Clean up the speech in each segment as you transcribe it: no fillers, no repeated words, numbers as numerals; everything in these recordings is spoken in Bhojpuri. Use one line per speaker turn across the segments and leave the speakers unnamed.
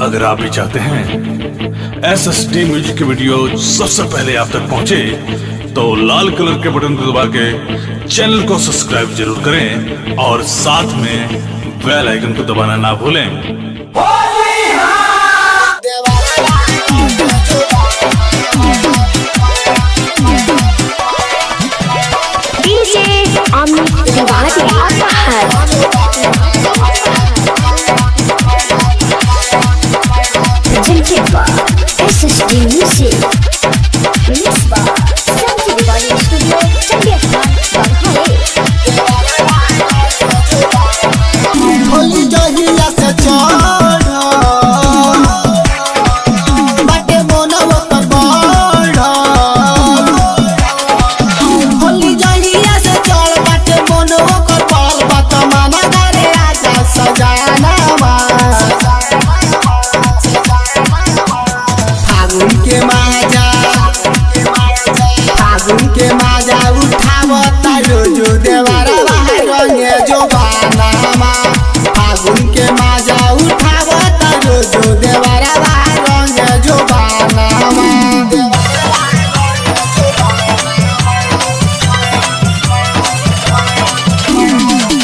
अगर आप भी चाहते हैं SSD म्यूजिक की वीडियो सबसे पहले आप तक पहुंचे, तो लाल कलर के बटन को दबा के चैनल को सब्सक्राइब जरूर करें और साथ में बेल आइकन को दबाना ना भूलें।
SSD Music Mix by Santi Recording Studio, Chandigarh,
Holi जहिया से चढ़ बाटे मोनव पर बढ़। होली जहिया से चढ़ बाटे मोनव पर बढ़। बात माना करे आजा सजाना फागुन के माजा उठावता रोजो देवारा रंगे जो बाना। फागुन के माजा उठावता रोजो देवारा रंगे जो बाना।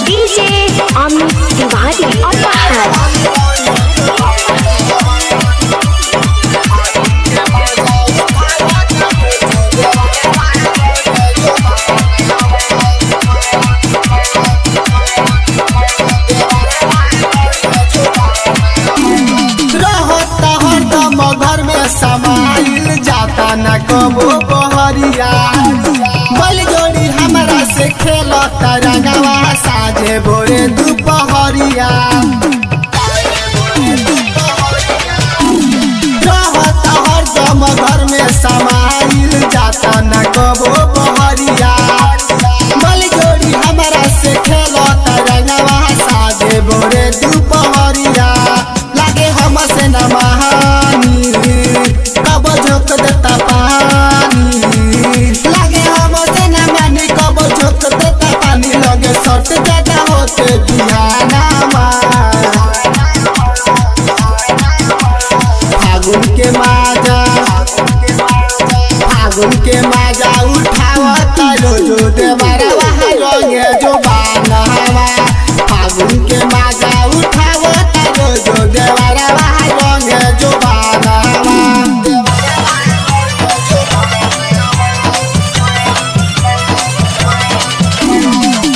DJ Amit Tiwari
समाइल जाता न कबो बहरिया। बल जोड़ी हमरा से खेलता रंगवा साझे भोरे दुपहरिया। रहता हरदम घर में समाइल जाता न कबो बहरिया। बल जोड़ी हमरा से खेलता रंगवा साझे भोरे दुपहरिया। लागे हमसे न महानी कब झोंक देता पानी। लागे हमसे न मानी कब झोंक देता पानी। लगे सट ज्यादा होते बिहाना। फागुन के माजा उठावता रोजो देवारा रंगे जो बाना। फागुन के माजा उठावता रोजो देवारा रंगे जो बाना।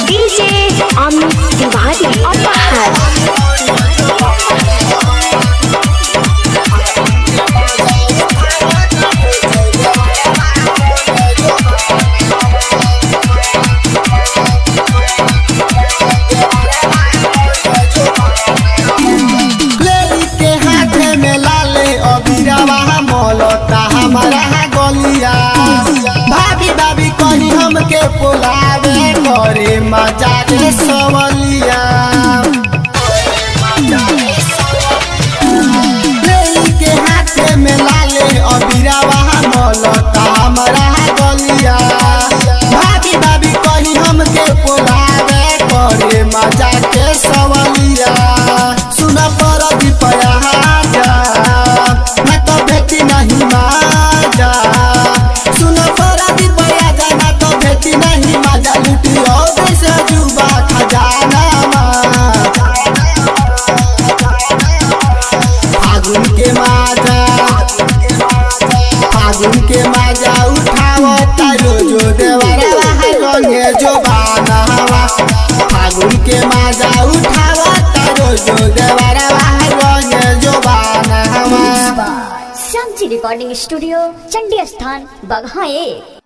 DJ Amit Tiwari
हमारा गलिया भाभी भाभी कहीं हमके बुलावे करे मजा के सवलिया। के हाथे में लाले अबीरावा मलता हमारा गलिया। भाभी भाभी कहीं हमके बुलावे करे मजा के सवलिया। सुना पर दीपया मैं तो बेटी नहीं माजा। सुनो परा दीपया जाना तो बेटी नहीं माजा। लुटी और से जुबा खजाना। फागुन के माजा उठावता रोजो देवारा रंगे जो बाना। फागुन के माजा उठावता रोजो देवारा रंगे जो बाना।
Santi Recording Studio, Chandigarh, Bagha 1।